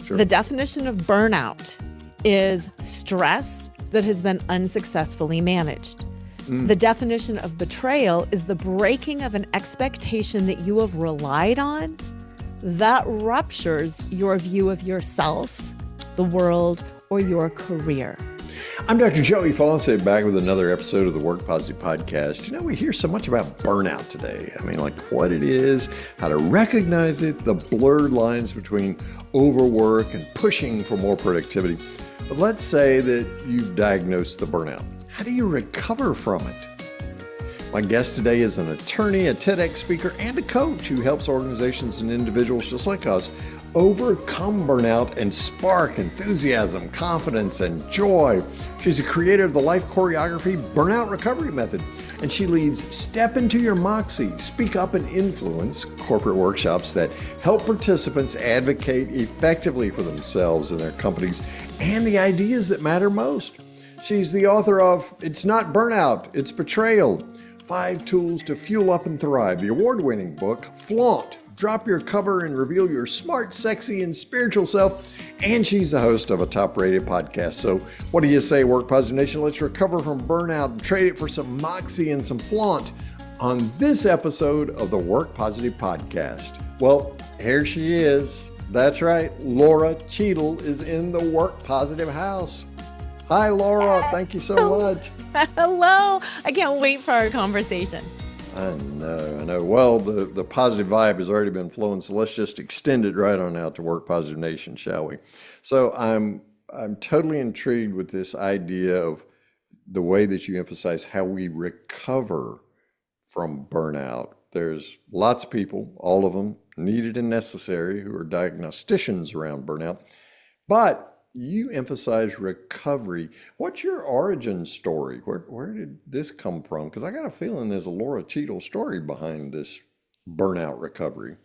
The definition of burnout is stress that has been unsuccessfully managed. The definition of betrayal is the breaking of an expectation that you have relied on that ruptures your view of yourself, the world, or your career. I'm Dr. Joey Fawcett, back with another episode of the Work Positive Podcast. You know, we hear so much about burnout today. I mean, like what it is, how to recognize it, the blurred lines between overwork and pushing for more productivity. But let's say that you've diagnosed the burnout. How do you recover from it? My guest today is an attorney, a TEDx speaker, and a coach who helps organizations and individuals just like us overcome burnout and spark enthusiasm, confidence, and joy. She's a creator of the life choreography Burnout Recovery Method, and she leads Step Into Your Moxie, Speak Up and Influence corporate workshops that help participants advocate effectively for themselves and their companies and the ideas that matter most. She's the author of It's Not Burnout, It's Betrayal, 5 Tools to Fuel Up and Thrive, the award-winning book Flaunt, Drop Your Cover and Reveal Your Smart, Sexy, and Spiritual Self, and she's the host of a top-rated podcast. So what do you say, Work Positive Nation? Let's recover from burnout and trade it for some moxie and some flaunt on this episode of the Work Positive Podcast. Well, here she is. That's right, Laura Cheadle is in the Work Positive house. Hi, Laura. Thank you so much. Hello. I can't wait for our conversation. I know. Well, the positive vibe has already been flowing, so let's just extend it right on out to Work Positive Nation, shall we? So I'm totally intrigued with this idea of the way that you emphasize how we recover from burnout. There's lots of people, all of them needed and necessary, who are diagnosticians around burnout, but you emphasize recovery. What's your origin story? Where did this come from? Because I got a feeling there's a Laura Cheadle story behind this burnout recovery.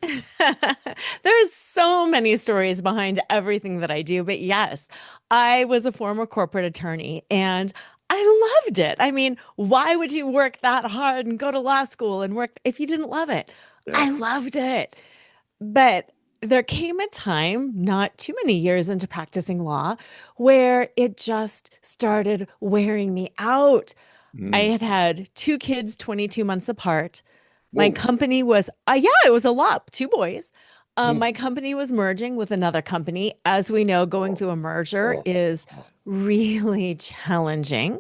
There's so many stories behind everything that I do, but yes, I was a former corporate attorney and I loved it. I mean, why would you work that hard and go to law school and work if you didn't love it? Yeah. I loved it. But there came a time, not too many years into practicing law, where it just started wearing me out. I had had 2 kids, 22 months apart. My Whoa. company was, it was a lot, 2 boys. My company was merging with another company. As we know, going through a merger is really challenging.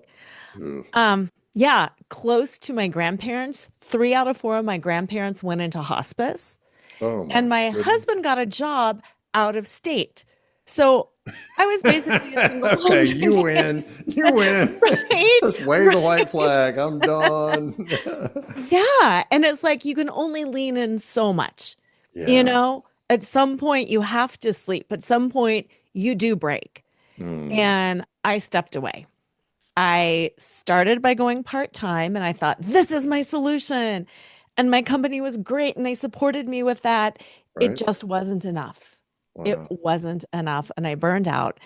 Close to my grandparents. 3 out of 4 of my grandparents went into hospice. Oh, And my goodness. husband got a job out of state. So I was basically a single Okay, mom. you win. Right? Just wave the white flag. I'm done. Yeah. And it's like you can only lean in so much. You know, at some point you have to sleep. At some point you do break. And I stepped away. I started by going part-time and I thought, this is my solution. And my company was great and they supported me with that. It Right? just wasn't enough. It Wow. wasn't enough. And I burned out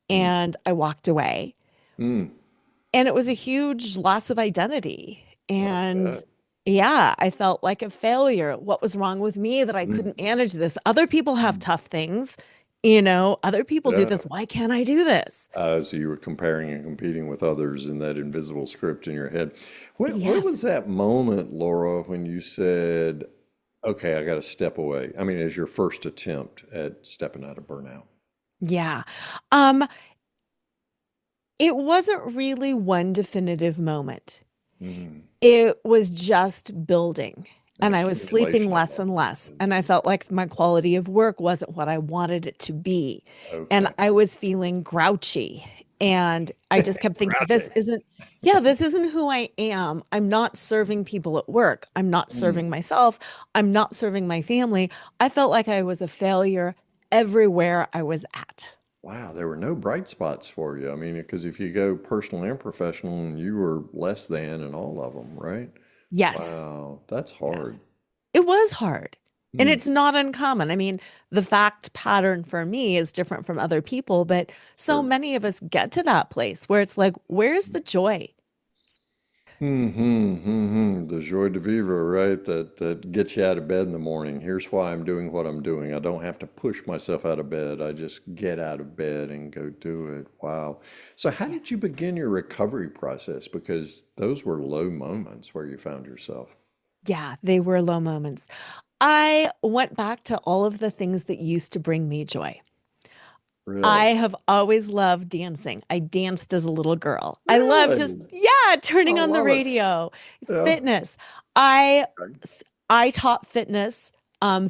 and I walked away. Mm. And it was a huge loss of identity. And bet. I felt like a failure. What was wrong with me that I couldn't manage this? Other people have tough things. Other people do Yeah. this. Why can't I do this? So you were comparing and competing with others in that invisible script in your head. What Yes. was that moment, Laura, when you said, okay, I got to step away? I mean, as your first attempt at stepping out of burnout. Yeah. It wasn't really one definitive moment. Mm. It was just building. And I was sleeping Accumulation of less and less. And I felt like my quality of work wasn't what I wanted it to be. And Okay. I was feeling grouchy. And I just kept thinking, this isn't who I am. I'm not serving people at work. I'm not serving myself. I'm not serving my family. I felt like I was a failure everywhere I was at. Wow, there were no bright spots for you. I mean, because if you go personal and professional, you were less than in all of them, right? Yes. Wow, that's hard. Yes. It was hard. And Mm. it's not uncommon. I mean, the fact pattern for me is different from other people, but so Sure. many of us get to that place where it's like, where's the joy? The joie de vivre, right? That gets you out of bed in the morning. Here's why I'm doing what I'm doing. I don't have to push myself out of bed. I just get out of bed and go do it. Wow. So how Yeah. did you begin your recovery process? Because those were low moments where you found yourself. Yeah, they were low moments. I went back to all of the things that used to bring me joy. I Really? have always loved dancing. I danced as a little girl. I love just, Really? yeah, I turning on the love it. radio. Yeah. Fitness. I Okay. I taught fitness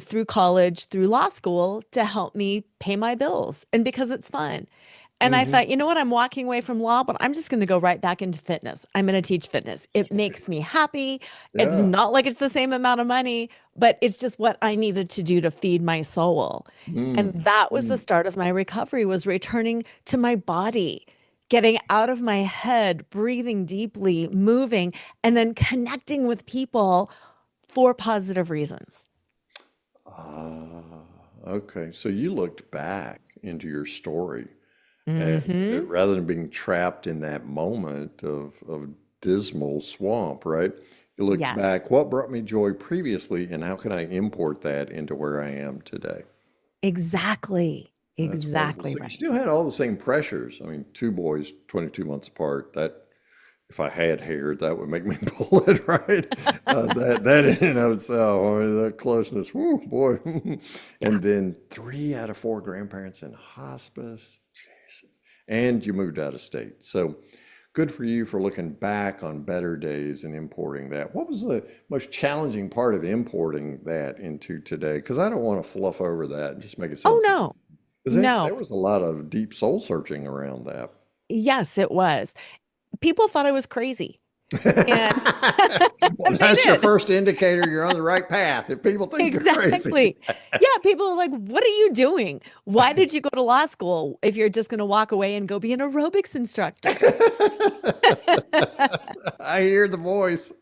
through college, through law school to help me pay my bills and because it's fun. And I Mm-hmm. thought, you know what? I'm walking away from law, but I'm just going to go right back into fitness. I'm going to teach fitness. It makes Sweet. me happy. It's Yeah. not like it's the same amount of money, but it's just what I needed to do to feed my soul. And Mm. that was the Mm. start of my recovery, was returning to my body, getting out of my head, breathing deeply, moving, and then connecting with people for positive reasons. Ah, okay. So you looked back into your story and Hmm. rather than being trapped in that moment of dismal swamp, right? You looked Yes, back, what brought me joy previously, and how can I import that into where I am today? exactly. That's wonderful. Exactly So you right. still had all the same pressures. I mean, two boys, 22 months apart. That if I had hair, that would make me pull it, right? That in and of itself, I mean, that closeness, whoo, boy. Yeah. And then three out of four grandparents in hospice. Jeez. And you moved out of state. So good for you for looking back on better days and importing that. What was the most challenging part of importing that into today? Because I don't want to fluff over that and just make it Oh, sound, no, because no. there was a lot of deep soul searching around that. Yes, it was. People thought I was crazy. And Well, they that's your did. first indicator you're on the right path if people think you're crazy. Exactly. Yeah, people are like, what are you doing? Why did you go to law school if you're just going to walk away and go be an aerobics instructor? I hear the voice.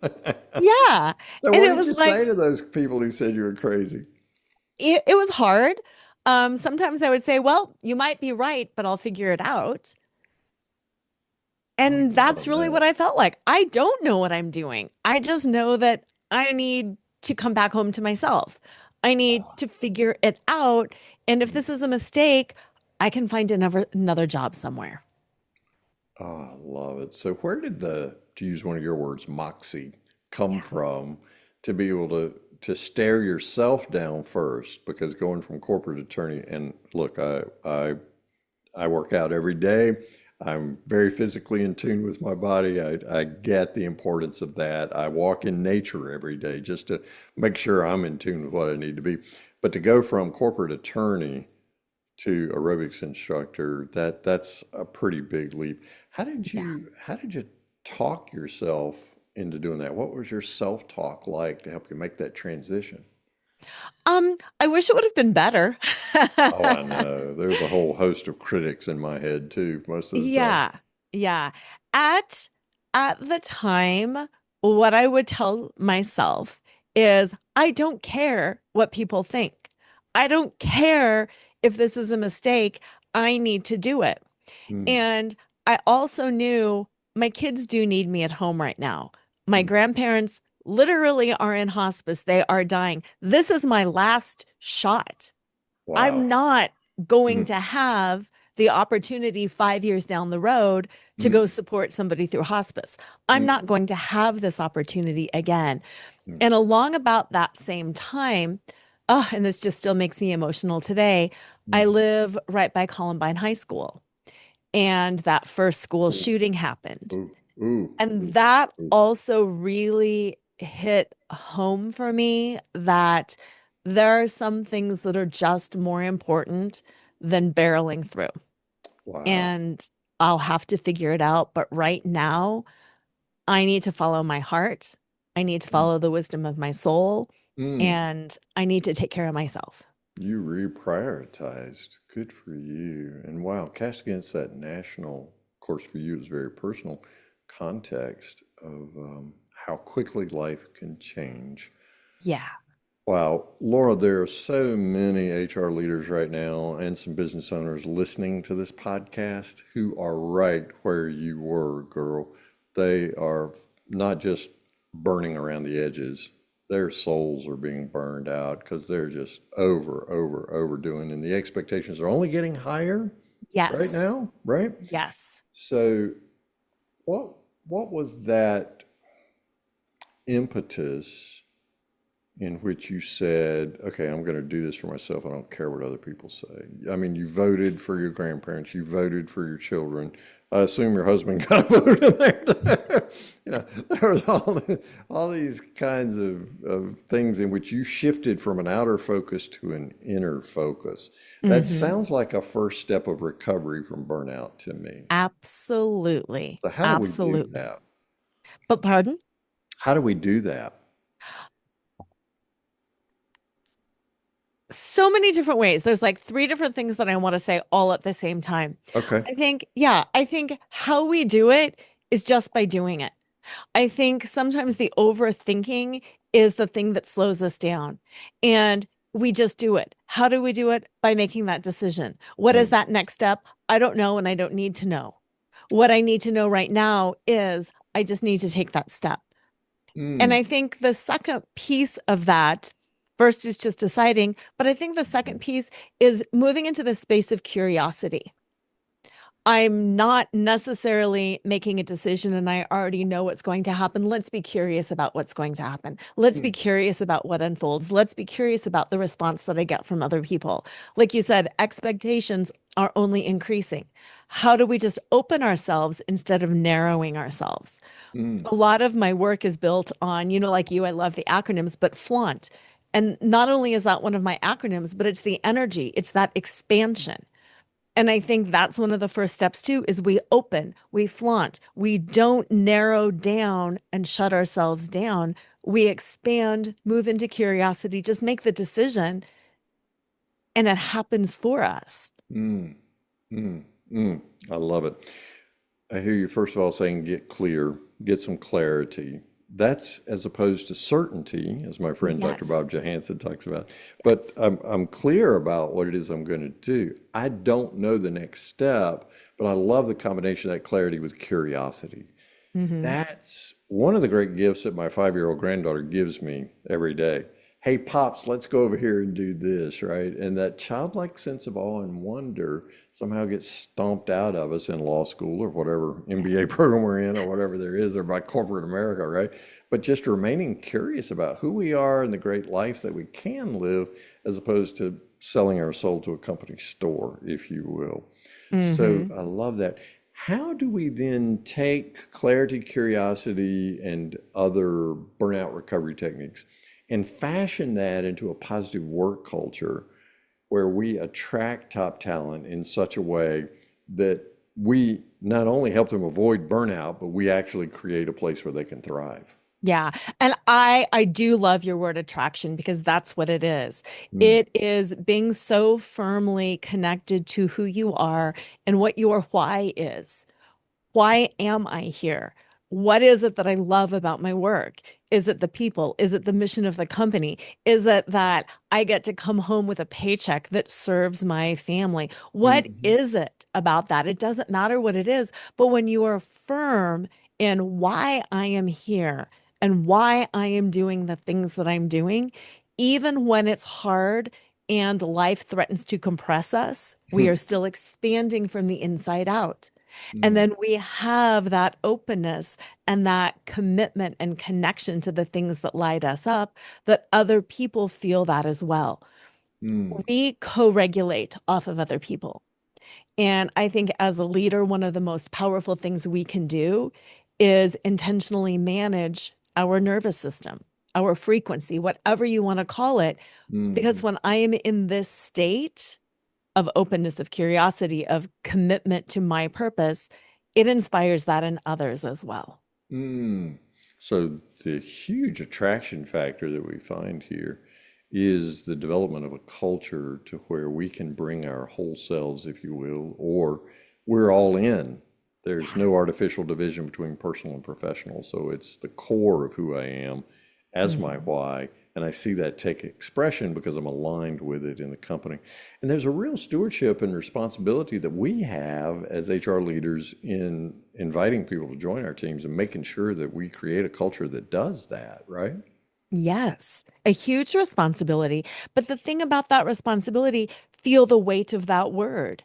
Yeah. So, And what it did was you like, say to those people who said you were crazy? it was hard. Sometimes I would say, well, you might be right, but I'll figure it out. I And that's love really what that. I felt like. I don't know what I'm doing. I just know that I need to come back home to myself. I need to figure it out. And if this is a mistake, I can find another job somewhere. Oh, I love it. So, where did to use one of your words, moxie, come Yeah. from to be able to stare yourself down first? Because going from corporate attorney, and look, I work out every day. I'm very physically in tune with my body. I get the importance of that. I walk in nature every day just to make sure I'm in tune with what I need to be. But to go from corporate attorney to aerobics instructor, that's a pretty big leap. Yeah. How did you talk yourself into doing that? What was your self-talk like to help you make that transition? I wish it would have been better. Oh, I know. There's a whole host of critics in my head too, most of the time. Yeah. Yeah. At at the time, what I would tell myself is I don't care what people think. I don't care if this is a mistake. I need to do it. Mm, And I also knew my kids do need me at home right now. My mm. grandparents literally are in hospice. They are dying. This is my last shot. I'm Wow. not going Mm, to have the opportunity 5 years down the road to mm, go support somebody through hospice. I'm mm, not going to have this opportunity again. mm, And along about that same time, oh, and this just still makes me emotional today. I mm. live right by Columbine High School, and that first school Ooh, shooting happened. ooh, ooh, And ooh, that ooh. also really hit home for me that there are some things that are just more important than barreling through. Wow. And I'll have to figure it out. But right now, I need to follow my heart. I need to Mm, follow the wisdom of my soul. mm. And I need to take care of myself. You reprioritized. Good for you. And wow, cast against that national, of course, for you is very personal context of how quickly life can change. Yeah. Wow, Laura, there are so many HR leaders right now and some business owners listening to this podcast who are right where you were, girl. They are. not just burning around the edges. Their souls are being burned out because they're just overdoing, and the expectations are only getting higher right Yes. now, right? Yes. So what what was that impetus in which you said, okay, I'm going to do this for myself. I don't care what other people say. I mean, you voted for your grandparents, you voted for your children. I assume your husband got a vote in there. You know, there was all these kinds of things in which you shifted from an outer focus to an inner focus. That Hmm. sounds like a first step of recovery from burnout to me. Absolutely. So how do we do Absolutely. that? But pardon? How do we do that? So many different ways. There's like three different things that I want to say all at the same time. Okay. I think how we do it is just by doing it. I think sometimes the overthinking is the thing that slows us down. And we just do it. How do we do it? By making that decision. What is Mm, that next step? I don't know, and I don't need to know. What I need to know right now is I just need to take that step. And mm, I think the second piece of that, first is just deciding, but I think the second piece is moving into the space of curiosity. I'm not necessarily making a decision and I already know what's going to happen. Let's be curious about what's going to happen. Let's be mm, curious about what unfolds. Let's be curious about the response that I get from other people. Like you said, expectations are only increasing. How do we just open ourselves instead of narrowing ourselves? mm, A lot of my work is built on, like you, I love the acronyms, but flaunt. And not only is that one of my acronyms, but it's the energy, it's that expansion. And I think that's one of the first steps too is we open, we flaunt, we don't narrow down and shut ourselves down. We expand, move into curiosity, just make the decision and it happens for us. mm, mm, mm. I love it. I hear you first of all saying get clear, get some clarity. That's as opposed to certainty, as my friend Dr. Bob Yes. Johansson talks about. But Yes. I'm clear about what it is I'm going to do. I don't know the next step, but I love the combination of that clarity with curiosity. Hmm. That's one of the great gifts that my 5-year-old granddaughter gives me every day. Hey, Pops, let's go over here and do this, right? And that childlike sense of awe and wonder somehow gets stomped out of us in law school or whatever MBA Yes. program we're in or whatever there is, or by corporate America, right? But just remaining curious about who we are and the great life that we can live as opposed to selling our soul to a company store, if you will. So Hmm. I love that. How do we then take clarity, curiosity, and other burnout recovery techniques and fashion that into a positive work culture where we attract top talent in such a way that we not only help them avoid burnout, but we actually create a place where they can thrive? Yeah. And I do love your word attraction because that's what it is. Mm, It is being so firmly connected to who you are and what your why is. Why am I here? What is it that I love about my work? Is it the people? Is it the mission of the company? Is it that I get to come home with a paycheck that serves my family? What mhm, is it about that? It doesn't matter what it is, but when you are firm in why I am here and why I am doing the things that I'm doing, even when it's hard and life threatens to compress us, we are still expanding from the inside out. And mm, then we have that openness and that commitment and connection to the things that light us up, that other people feel that as well. mm, We co regulate off of other people. And I think as a leader, one of the most powerful things we can do is intentionally manage our nervous system, our frequency, whatever you want to call it. Because mm, when I am in this state, of openness, of curiosity, of commitment to my purpose, it inspires that in others as well. mm. So the huge attraction factor that we find here is the development of a culture to where we can bring our whole selves, if you will, or we're all in. There's Yeah. no artificial division between personal and professional. So it's the core of who I am as my Hmm. why, And I see that take expression because I'm aligned with it in the company. And there's a real stewardship and responsibility that we have as HR leaders in inviting people to join our teams and making sure that we create a culture that does that, right? Yes, a huge responsibility. But the thing about that responsibility, feel the weight of that word.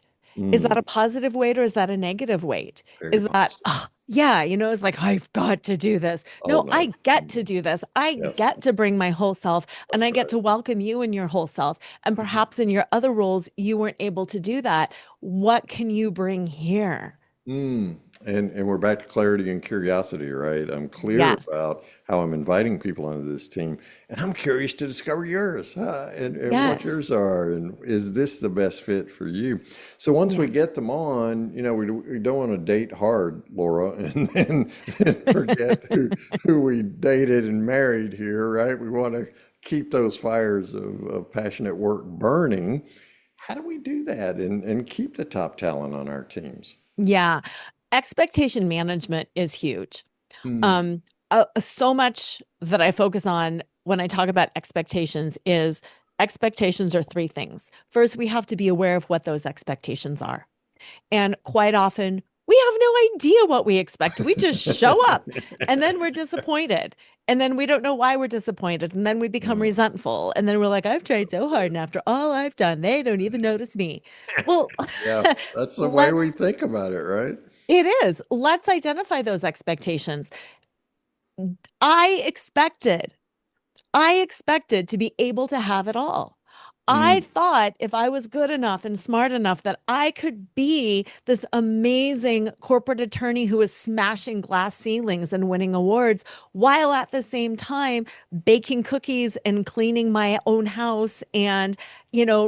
Is that Mm, a positive weight or is that a negative weight? very Is that, positive. "Ugh, yeah, it's like, I've got to do this. Oh No, no. I get Mm, to do this. I yes, get to bring my whole self and that's I get right. to welcome you in your whole self. And Mhm. perhaps in your other roles, you weren't able to do that. What can you bring here? Mm. And we're back to clarity and curiosity, right? I'm clear Yes. about how I'm inviting people onto this team, and I'm curious to discover yours, and what Yes. yours are, and is this the best fit for you? So once we Yeah. get them on, we don't want to date hard, Laura, and then forget who we dated and married here, right? We want to keep those fires of passionate work burning. How do we do that and keep the top talent on our teams? Yeah. Expectation management is huge. Mm, Um, so much that I focus on when I talk about expectations is expectations are three things. First, we have to be aware of what those expectations are. And quite often, we have no idea what we expect. We just show up and then we're disappointed. And then we don't know why we're disappointed. And then we become mm, resentful. And then we're like, I've tried so hard. upset. And after all I've done, they don't even notice me. Well, Yeah, that's the way we let's, think about it, right? it is. Let's identify those expectations. I expected I expected to be able to have it all. I Mm, thought if I was good enough and smart enough that I could be this amazing corporate attorney who was smashing glass ceilings and winning awards, while at the same time baking cookies and cleaning my own house and,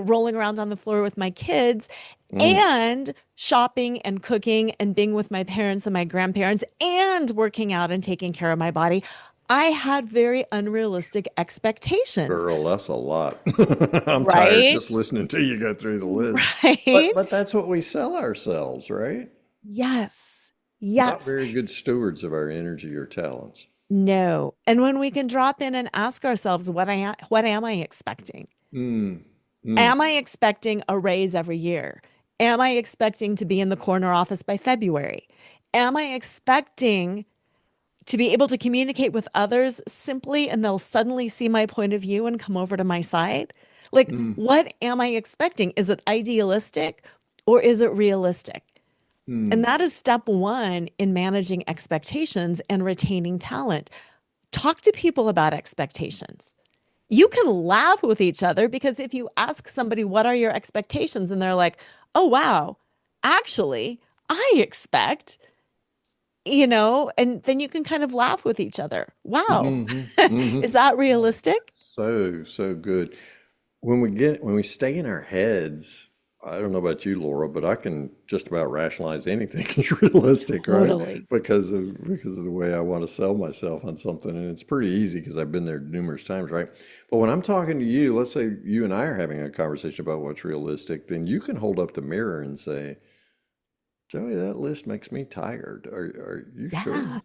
rolling around on the floor with my kids mm. and shopping and cooking and being with my parents and my grandparents and working out and taking care of my body. I had very unrealistic expectations, Girl, that's a lot. I'm tired right? just listening to you go through the list. But Right? but that's what we sell ourselves, right? Yes. Not Yes. very good stewards of our energy or talents. No. And when we can drop in and ask ourselves, what am I expecting? Mm, mm, Am I expecting a raise every year? Am I expecting to be in the corner office by February? Am I expecting to be able to communicate with others simply and they'll suddenly see my point of view and come over to my side? Like, mm, what am I expecting? Is it idealistic or is it realistic? And mm. that is step one in managing expectations and retaining talent. Talk to people about expectations. You can laugh with each other because if you ask somebody, what are your expectations? And they're like, oh, wow, actually, I expect, and then you can kind of laugh with each other. Wow. Hmm. Hmm. Is that realistic? So good. When we stay in our heads, I don't know about you, Laura, but I can just about rationalize anything as realistic, right? Totally. Because of the way I want to sell myself on something, and it's pretty easy because I've been there numerous times, right? But when I'm talking to you, let's say you and I are having a conversation about what's realistic, then you can hold up the mirror and say, Joey, that list makes me tired. Are you sure? Yeah.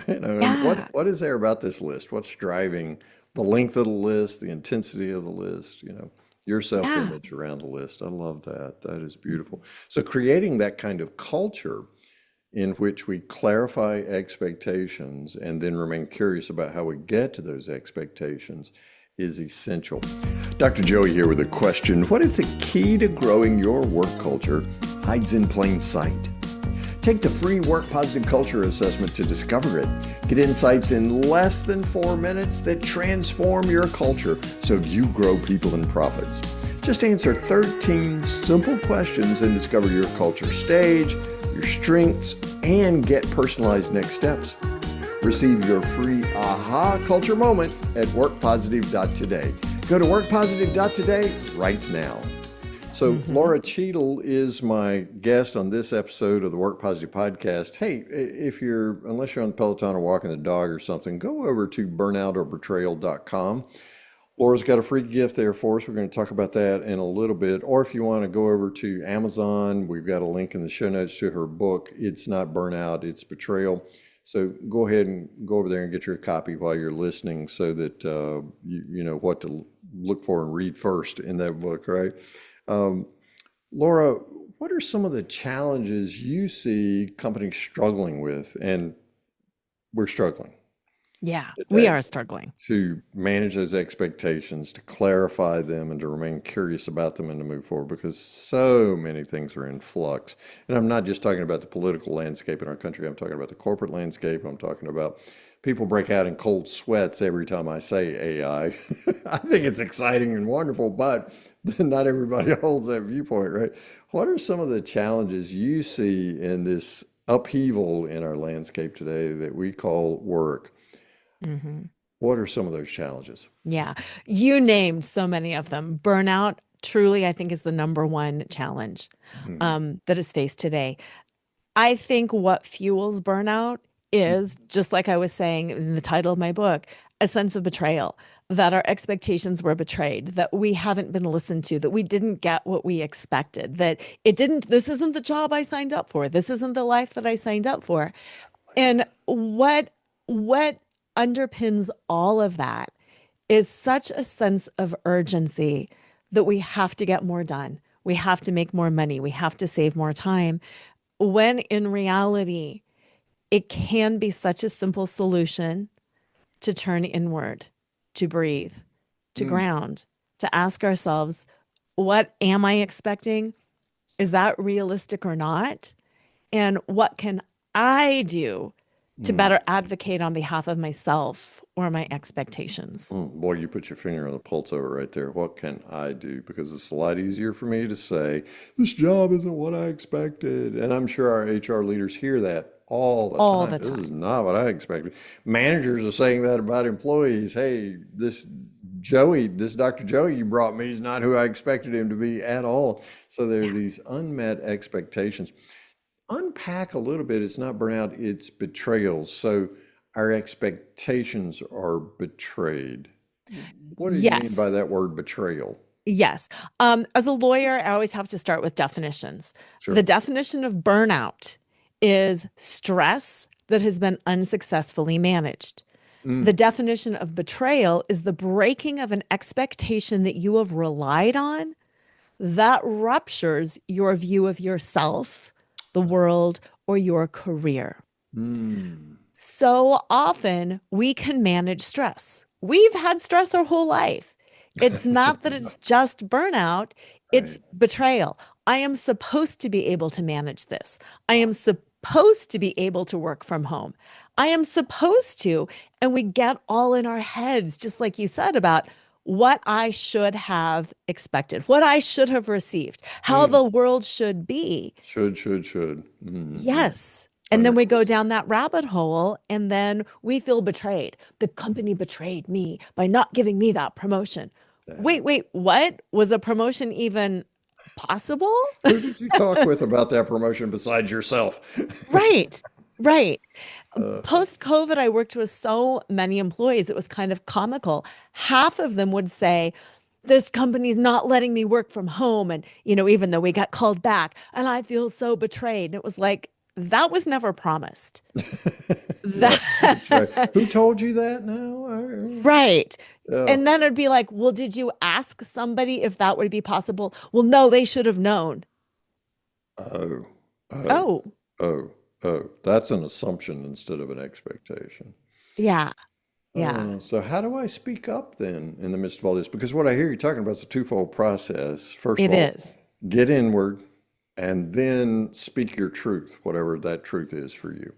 And what Yeah. what is there about this list? What's driving the length of the list, the intensity of the list, your Yeah. self-image around the list. I love that. That is beautiful. So creating that kind of culture in which we clarify expectations and then remain curious about how we get to those expectations is essential. Dr. Joey here with a question. What if the key to growing your work culture hides in plain sight? Take the free Work Positive Culture Assessment to discover it. Get insights in less than 4 minutes that transform your culture so you grow people and profits. Just answer 13 simple questions and discover your culture stage, your strengths, and get personalized next steps. Receive your free aha culture moment at workpositive.today. Go to workpositive.today right now. So Hmm. Laura Cheadle is my guest on this episode of the Work Positive podcast. Hey, unless you're on Peloton or walking the dog or something, go over to burnout-or-betrayal.com. Laura's got a free gift there for us. We're going to talk about that in a little bit. Or if you want to go over to Amazon, we've got a link in the show notes to her book, It's Not Burnout, It's Betrayal. So go ahead and go over there and get your copy while you're listening so that you know what to look for and read first in that book, right? Um, Laura, what are some of the challenges you see companies struggling with? And we're struggling Yeah, we today are struggling. to manage those expectations, to clarify them, and to remain curious about them and to move forward because so many things are in flux. And I'm not just talking about the political landscape in our country, I'm talking about the corporate landscape, I'm talking about people break out in cold sweats every time I say AI. I think it's exciting and wonderful, but not everybody holds that viewpoint, right? What are some of the challenges you see in this upheaval in our landscape today that we call work? Hmm. What are some of those challenges? Yeah, you named so many of them. Burnout truly, I think, is the number one challenge Mm, that is faced today. I think what fuels burnout is, just like I was saying in the title of my book, a sense of betrayal, that our expectations were betrayed, that we haven't been listened to, that we didn't get what we expected, that this isn't the job I signed up for. This isn't the life that I signed up for. And what underpins all of that is such a sense of urgency that we have to get more done. We have to make more money. We have to save more time. When in reality, it can be such a simple solution to turn inward, to breathe, to mm, ground, to ask ourselves, what am I expecting? Is that realistic or not? And what can I do to mm, better advocate on behalf of myself or my expectations? mm. Boy, you put your finger on the pulse of it right there. What can I do? Because it's a lot easier for me to say, this job isn't what I expected. And I'm sure our HR leaders hear that all the All time. the This is time. not what I expected. Managers are saying that about employees. Hey, Joey, this Dr. Joey you brought me is not who I expected him to be at all. So there are Yeah. these unmet expectations. Unpack a little bit. It's not burnout, it's betrayal. So our expectations are betrayed. What do you mean by Yes. that word betrayal? Yes. As a lawyer, I always have to start with definitions. The Sure. definition of burnout is stress that has been unsuccessfully managed. The Mm, definition of betrayal is the breaking of an expectation that you have relied on that ruptures your view of yourself, the world, or your career. mm, So often we can manage stress. We've had stress our whole life. It's not that it's just burnout, it's right. betrayal. I am supposed to be able to manage this. I am supposed to be able to work from home. I am supposed to. And we get all in our heads, just like you said, about what I should have expected, what I should have received, how Mm, the world should be. should. Yes. And then we go Unrealistic. down that rabbit hole and then we feel betrayed. The company betrayed me by not giving me that promotion. Dang. Wait, what? Was a promotion even possible? Who did you talk with about that promotion besides yourself? Right. Right. uh, Post COVID, I worked with so many employees. It was kind of comical. Half of them would say, this company's not letting me work from home. And, even though we got called back, and I feel so betrayed. And it was like, that was never promised. yeah, that's right. That Who told you that now? right. Yeah. And then it'd be like, well, did you ask somebody if that would be possible? Well, no, they should have known. Oh, oh, Oh, oh, oh. That's an assumption instead of an expectation. yeah, yeah, So how do I speak up then in the midst of all this? Because what I hear you talking about is a twofold process. First of it all, is. get inward and then speak your truth, whatever that truth is for you.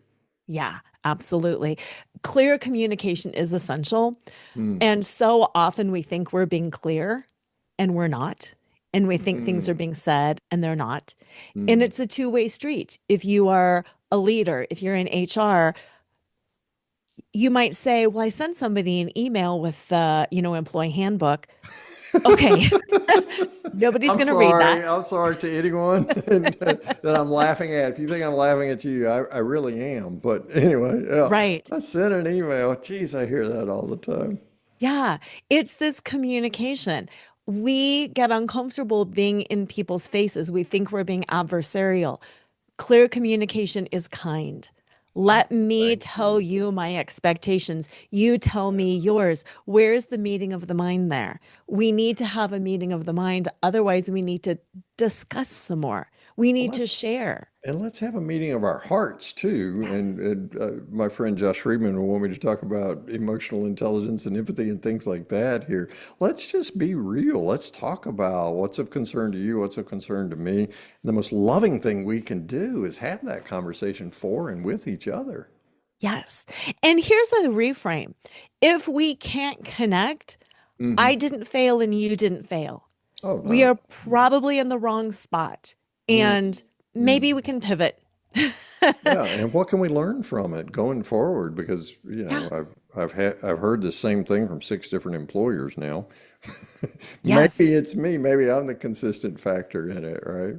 Yeah, absolutely. Clear communication is essential. Mm, And so often we think we're being clear and we're not. And we think things are mm, being said and they're not. And mm. it's a two-way street. If you are a leader, if you're in HR, you might say, well, I sent somebody an email with the, employee handbook. Okay, nobody's I'm going to read sorry. that. I'm sorry to anyone that I'm laughing at. If you think I'm laughing at you, I really am. But anyway, yeah, Right. I sent an email. Geez, I hear that all the time. Yeah. It's this communication. We get uncomfortable being in people's faces. We think we're being adversarial. Clear communication is kind. Let me Thank tell you. you my expectations. You tell me yours. Where's the meeting of the mind there? We need to have a meeting of the mind. Otherwise, we need to discuss some more. We Well, need to share. let's have a meeting of our hearts too. Yes. My friend Josh Friedman will want me to talk about emotional intelligence and empathy and things like that here. Let's just be real. Let's talk about what's of concern to you, what's of concern to me. And the most loving thing we can do is have that conversation for and with each other. Yes. And here's the reframe. If we can't connect, Hmm. I didn't fail and you didn't fail. Oh, We no. are probably in the wrong spot. Mm, And mm. maybe we can pivot. Yeah, and what can we learn from it going forward? Because, Yeah. I've heard the same thing from six different employers now. Yes. Maybe it's me. Maybe I'm the consistent factor in it, right?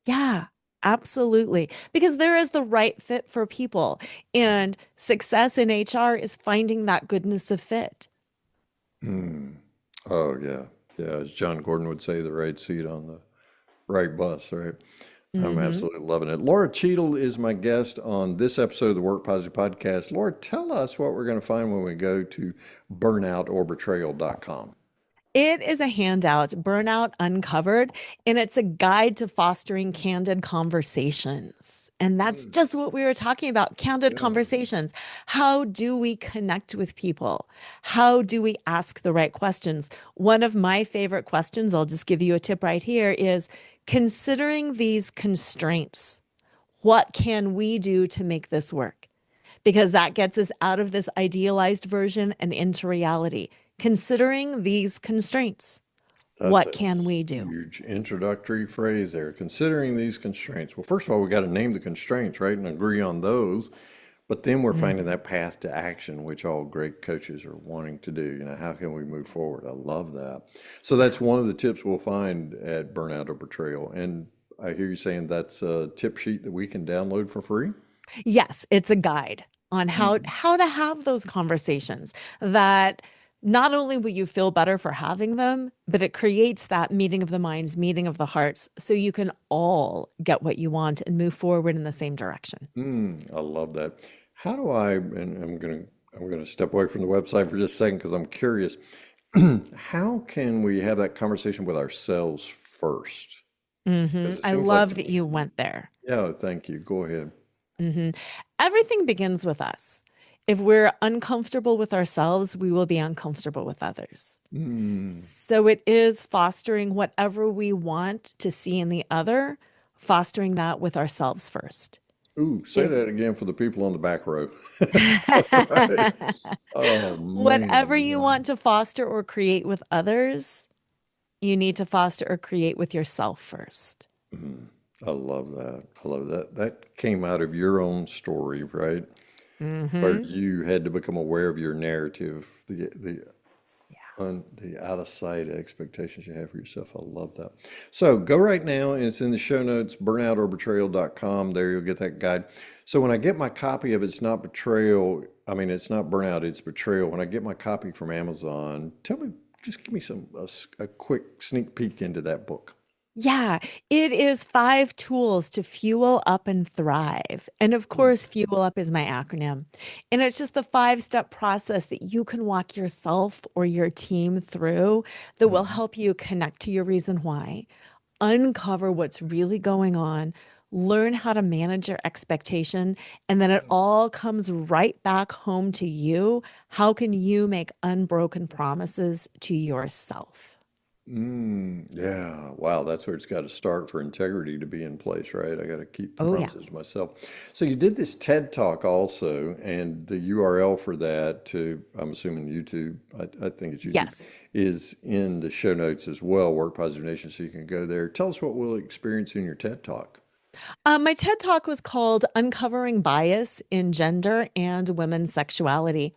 Yeah. Absolutely. Because there is the right fit for people. And success in HR is finding that goodness of fit. Hmm. Oh, yeah. Yeah, as John Gordon would say, the right seat on the right bus, right? I'm Hmm. absolutely loving it. Laura Cheadle is my guest on this episode of the Work Positive Podcast. Laura, tell us what we're going to find when we go to burnout-or-betrayal.com. It is a handout, Burnout Uncovered, and it's a guide to fostering candid conversations. And that's Mm, just what we were talking about, candid yeah. conversations. How do we connect with people? How do we ask the right questions? One of my favorite questions, I'll just give you a tip right here, is considering these constraints, what can we do to make this work? Because that gets us out of this idealized version and into reality. Considering these constraints, That's what a can we do? huge introductory phrase there. Considering these constraints. Well, first of all, we got to name the constraints, right, and agree on those. But then we're finding Mhm. that path to action, which all great coaches are wanting to do. How can we move forward? I love that. So that's one of the tips we'll find at Burnout or Betrayal. And I hear you saying that's a tip sheet that we can download for free. Yes, it's a guide on Mm. how to have those conversations that not only will you feel better for having them, but it creates that meeting of the minds, meeting of the hearts, so you can all get what you want and move forward in the same direction. I love that. How do I, and I'm gonna step away from the website for just a second because I'm curious. How can we have that conversation with ourselves first? Because it I seems like, love that you went there. yeah, thank you. Go ahead. hmm Everything begins with us. If we're uncomfortable with ourselves, we will be uncomfortable with others. Mm. So it is fostering whatever we want to see in the other, fostering that with ourselves first. Ooh, say If that again for the people on the back row. Right. Oh whatever man, you wow. want to foster or create with others, you need to foster or create with yourself first. Mm. I love that. I love that. That came out of your own story, right? Where Hmm. you had to become aware of your narrative, the Yeah. on the out of sight expectations you have for yourself. I love that. So go right now, and it's in the show notes, burnoutorbetrayal.com. There you'll get that guide. So when I get my copy of It's Not Betrayal, I mean, it's not burnout, it's betrayal. When I get my copy from Amazon, tell me, just give me a quick sneak peek into that book. Yeah, it is 5 tools to fuel up and thrive. And of Mm, course, fuel up is my acronym. And it's just the 5 step process that you can walk yourself or your team through that will mm, help you connect to your reason why, uncover what's really going on, learn how to manage your expectation, and then it all comes right back home to you. How can you make unbroken promises to yourself? yeah. Wow. That's where it's got to start for integrity to be in place, right? I got to keep the Oh, yeah. promises to myself. So you did this TED Talk also, and the URL for that to, I'm assuming YouTube, I think it's YouTube, Yes. is in the show notes as well, Work Positive Nation, so you can go there. Tell us what we'll experience in your TED Talk. My TED Talk was called Uncovering Bias in Gender and Women's Sexuality.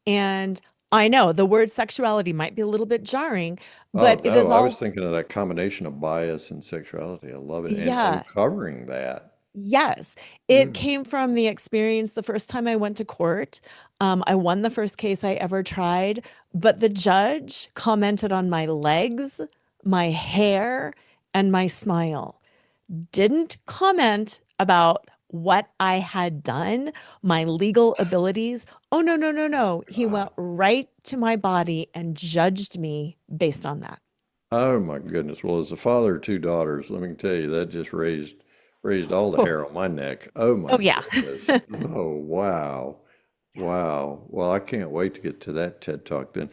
And I know the word sexuality might be a little bit jarring, Oh, but it no, is I was all, thinking of that combination of bias and sexuality. I love it. And yeah, uncovering that. yes. It Mm, came from the experience the first time I went to court. I won the first case I ever tried, but the judge commented on my legs, my hair, and my smile. Didn't comment about what I had done, my legal abilities. Oh, no, no, no, no. He went right to my body and judged me based on that. Oh my goodness. Well, as a father of two daughters, let me tell you, that just raised all the Oh, hair on my neck. Oh my oh yeah. goodness. Oh wow. Wow. Well, I can't wait to get to that TED Talk then.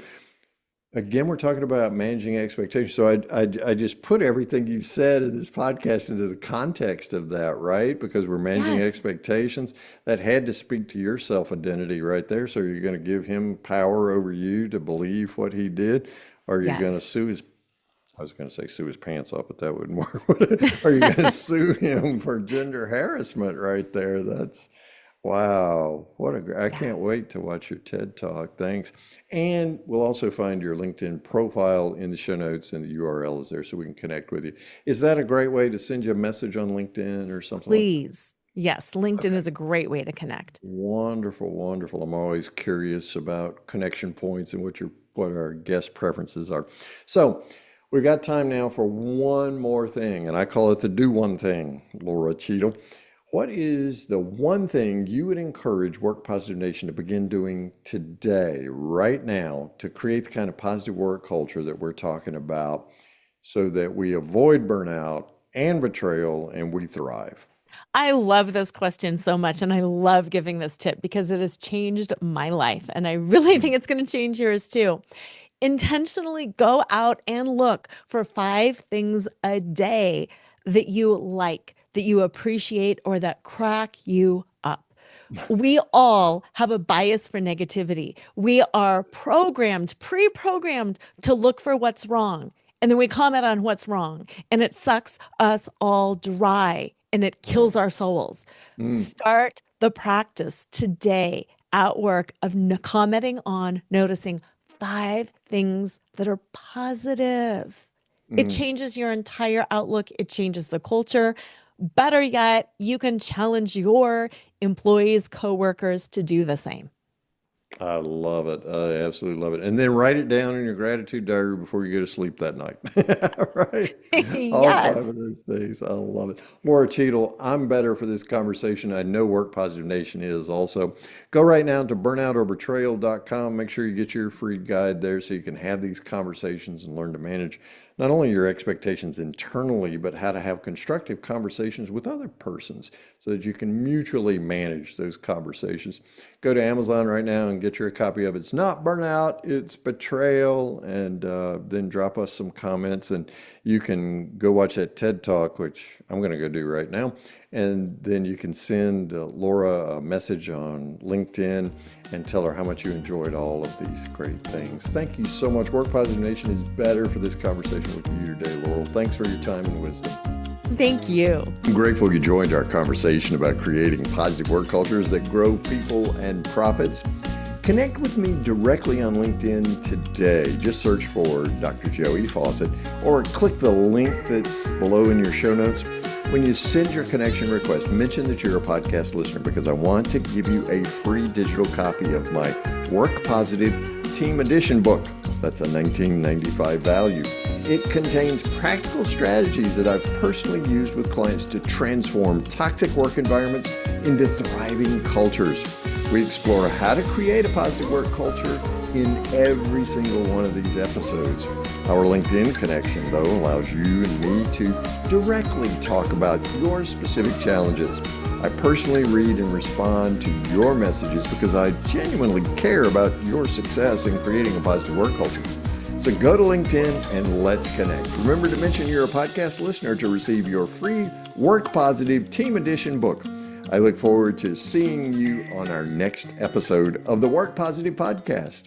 Again, we're talking about managing expectations. So I just put everything you said in this podcast into the context of that, right? Because we're managing Yes. expectations. That had to speak to your self-identity right there. So you're going to give him power over you to believe what he did, or are you going to Yes. sue his, I was going to say sue his pants off, but that wouldn't work. would it? Are you going to sue him for gender harassment right there? That's wow. I Yeah. can't wait to watch your TED Talk. Thanks. And we'll also find your LinkedIn profile in the show notes, and the URL is there so we can connect with you. Is that a great way to send you a message on LinkedIn or something like that? Please. Yes. LinkedIn Okay. is a great way to connect. Wonderful, wonderful. I'm always curious about connection points and what our guest preferences are. So we got time now for one more thing, and I call it the do one thing, Laura Cheadle. What is the one thing you would encourage Work Positive Nation to begin doing today, right now, to create the kind of positive work culture that we're talking about so that we avoid burnout and betrayal and we thrive? I love this question so much, and I love giving this tip because it has changed my life. And I really think it's going to change yours too. Intentionally go out and look for 5 things a day that you like, that you appreciate, or that crack you up. We all have a bias for negativity. We are programmed, pre programmed to look for what's wrong. And then we comment on what's wrong. And it sucks us all dry and it Yeah. kills our souls. Mm, Start the practice today at work of commenting on, noticing 5 things that are positive. It mm. changes your entire outlook, it changes the culture. Better yet, you can challenge your employees, coworkers to do the same. I love it. I absolutely love it. And then write it down in your gratitude diary before you go to sleep that night. Right? All five Yes. of those things. I love it. Laura Cheadle, I'm better for this conversation. I know Work Positive Nation is also. Go right now to burnoutorbetrayal.com. Make sure you get your free guide there so you can have these conversations and learn to manage not only your expectations internally, but how to have constructive conversations with other persons so that you can mutually manage those conversations. Go to Amazon right now and get your copy of It's Not Burnout, It's Betrayal, and then drop us some comments. And you can go watch that TED Talk, which I'm going to go do right now. And then you can send Laura a message on LinkedIn and tell her how much you enjoyed all of these great things. Thank you so much. Work Positive Nation is better for this conversation with you today, Laurel. Thanks for your time and wisdom. Thank you. I'm grateful you joined our conversation about creating positive work cultures that grow people and profits. Connect with me directly on LinkedIn today. Just search for Dr. Joey Fawcett or click the link that's below in your show notes. When you send your connection request, mention that you're a podcast listener because I want to give you a free digital copy of my Work Positive Team Edition book. That's a $19.95 value. It contains practical strategies that I've personally used with clients to transform toxic work environments into thriving cultures. We explore how to create a positive work culture in every single one of these episodes. Our LinkedIn connection, though, allows you and me to directly talk about your specific challenges. I personally read and respond to your messages because I genuinely care about your success in creating a positive work culture. So go to LinkedIn and let's connect. Remember to mention you're a podcast listener to receive your free Work Positive Team Edition book. I look forward to seeing you on our next episode of the Work Positive Podcast.